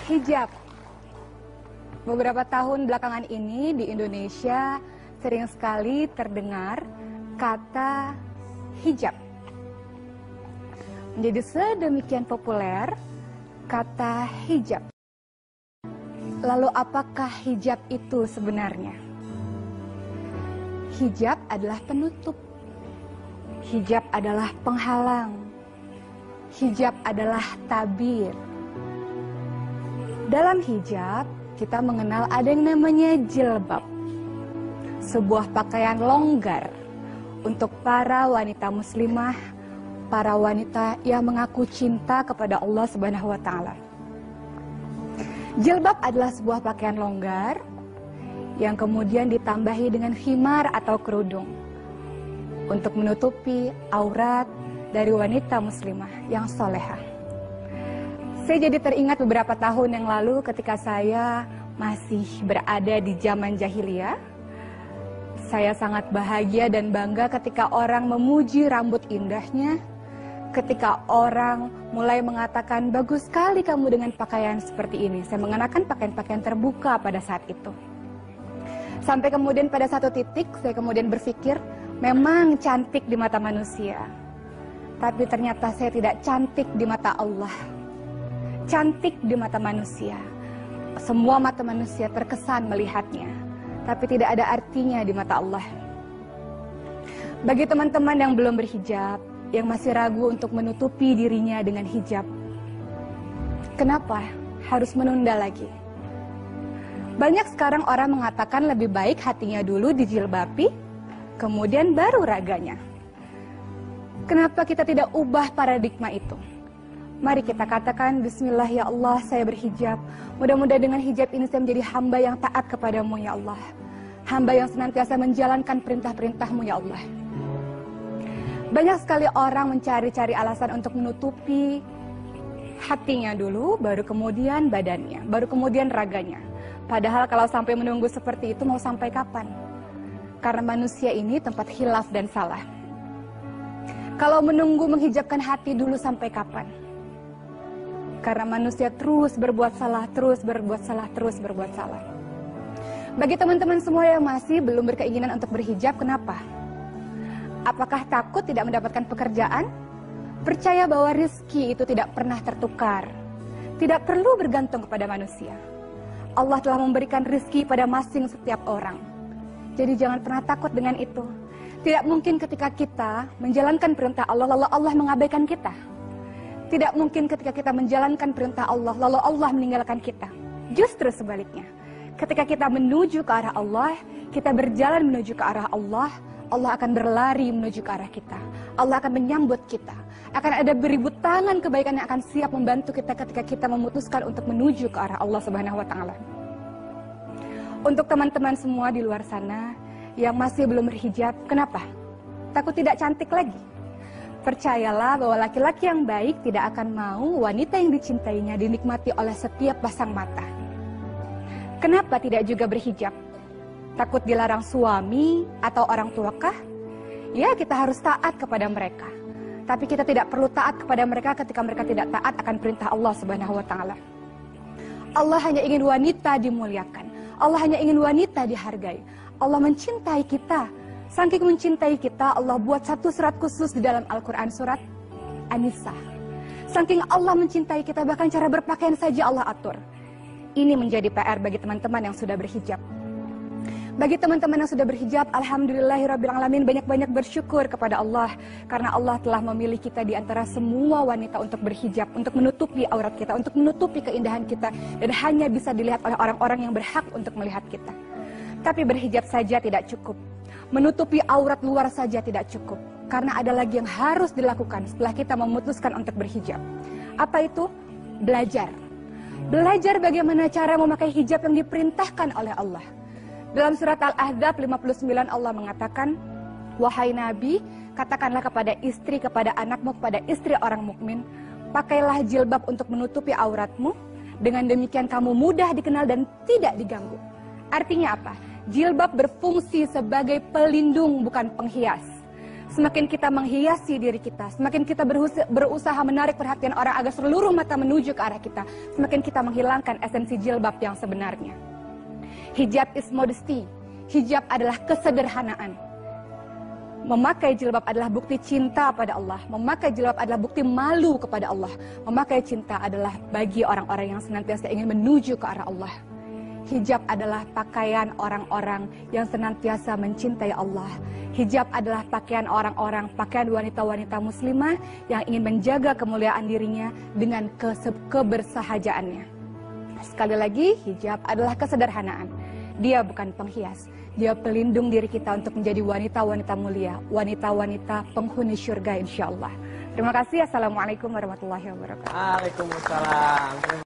Hijab. Beberapa tahun belakangan ini di Indonesia sering sekali terdengar kata hijab. Menjadi sedemikian populer kata hijab. Lalu apakah hijab itu sebenarnya? Hijab adalah penutup. Hijab adalah penghalang. Hijab adalah tabir. Dalam hijab, kita mengenal ada yang namanya jilbab. Sebuah pakaian longgar untuk para wanita muslimah, para wanita yang mengaku cinta kepada Allah Subhanahu wa Ta'ala. Jilbab adalah sebuah pakaian longgar yang kemudian ditambahi dengan khimar atau kerudung untuk menutupi aurat dari wanita muslimah yang solehah. Saya jadi teringat beberapa tahun yang lalu ketika saya masih berada di zaman jahiliyah. Saya sangat bahagia dan bangga ketika orang memuji rambut indahnya, ketika orang mulai mengatakan, bagus sekali kamu dengan pakaian seperti ini. Saya mengenakan pakaian-pakaian terbuka pada saat itu. Sampai kemudian pada satu titik, saya kemudian berpikir, memang cantik di mata manusia. Tapi ternyata saya tidak cantik di mata Allah. Cantik di mata manusia. Semua mata manusia terkesan melihatnya. Tapi tidak ada artinya di mata Allah. Bagi teman-teman yang belum berhijab, yang masih ragu untuk menutupi dirinya dengan hijab, kenapa harus menunda lagi? Banyak sekarang orang mengatakan lebih baik hatinya dulu dijilbabi, kemudian baru raganya. Kenapa kita tidak ubah paradigma itu? Mari kita katakan, bismillah ya Allah, saya berhijab. Mudah-mudahan dengan hijab ini saya menjadi hamba yang taat kepadamu ya Allah. Hamba yang senantiasa menjalankan perintah-perintahmu ya Allah. Banyak sekali orang mencari-cari alasan untuk menutupi hatinya dulu, baru kemudian badannya, baru kemudian raganya. Padahal kalau sampai menunggu seperti itu mau sampai kapan? Karena manusia ini tempat khilaf dan salah. Kalau menunggu menghijabkan hati dulu sampai kapan? Karena manusia terus berbuat salah, terus berbuat salah, terus berbuat salah. Bagi teman-teman semua yang masih belum berkeinginan untuk berhijab, kenapa? Apakah takut tidak mendapatkan pekerjaan? Percaya bahwa rezeki itu tidak pernah tertukar. Tidak perlu bergantung kepada manusia. Allah telah memberikan rezeki pada masing setiap orang. Jadi jangan pernah takut dengan itu. Tidak mungkin ketika kita menjalankan perintah Allah, lalu Allah mengabaikan kita. Tidak mungkin ketika kita menjalankan perintah Allah, lalu Allah meninggalkan kita. Justru sebaliknya. Ketika kita menuju ke arah Allah, kita berjalan menuju ke arah Allah, Allah akan berlari menuju ke arah kita. Allah akan menyambut kita. Akan ada beribu tangan kebaikan yang akan siap membantu kita ketika kita memutuskan untuk menuju ke arah Allah Subhanahu wa Ta'ala. Untuk teman-teman semua di luar sana yang masih belum berhijab, kenapa? Takut tidak cantik lagi? Percayalah bahwa laki-laki yang baik tidak akan mau wanita yang dicintainya dinikmati oleh setiap pasang mata. Kenapa tidak juga berhijab? Takut dilarang suami atau orang tuakah? Ya, kita harus taat kepada mereka. Tapi kita tidak perlu taat kepada mereka ketika mereka tidak taat akan perintah Allah Subhanahu wa Ta'ala. Allah hanya ingin wanita dimuliakan. Allah hanya ingin wanita dihargai. Allah mencintai kita. Saking mencintai kita, Allah buat satu surat khusus di dalam Al-Quran, surat An-Nisa. Saking Allah mencintai kita, bahkan cara berpakaian saja Allah atur. Ini menjadi PR bagi teman-teman yang sudah berhijab. Bagi teman-teman yang sudah berhijab, alhamdulillahirrabbilalamin, banyak-banyak bersyukur kepada Allah. Karena Allah telah memilih kita di antara semua wanita untuk berhijab, untuk menutupi aurat kita, untuk menutupi keindahan kita. Dan hanya bisa dilihat oleh orang-orang yang berhak untuk melihat kita. Tapi berhijab saja tidak cukup. Menutupi aurat luar saja tidak cukup. Karena ada lagi yang harus dilakukan setelah kita memutuskan untuk berhijab. Apa itu? Belajar. Belajar bagaimana cara memakai hijab yang diperintahkan oleh Allah. Dalam surat Al-Ahzab 59 Allah mengatakan, wahai Nabi, katakanlah kepada istri, kepada anakmu, kepada istri orang mukmin, pakailah jilbab untuk menutupi auratmu. Dengan demikian kamu mudah dikenal dan tidak diganggu. Artinya apa? Jilbab berfungsi sebagai pelindung, bukan penghias. semakin kita menghiasi diri kita, semakin kita berusaha menarik perhatian orang agar seluruh mata menuju ke arah kita, semakin kita menghilangkan esensi jilbab yang sebenarnya. Hijab is modesty. Hijab adalah kesederhanaan. Memakai jilbab adalah bukti cinta pada Allah. Memakai jilbab adalah bukti malu kepada Allah. Memakai cinta adalah bagi orang-orang yang senantiasa ingin menuju ke arah Allah. Hijab adalah pakaian orang-orang yang senantiasa mencintai Allah. Hijab adalah pakaian orang-orang, pakaian wanita-wanita muslimah yang ingin menjaga kemuliaan dirinya dengan kebersahajaannya. Sekali lagi, hijab adalah kesederhanaan. Dia bukan penghias. Dia pelindung diri kita untuk menjadi wanita-wanita mulia, wanita-wanita penghuni syurga insya Allah. Terima kasih. Assalamualaikum warahmatullahi wabarakatuh. Waalaikumsalam.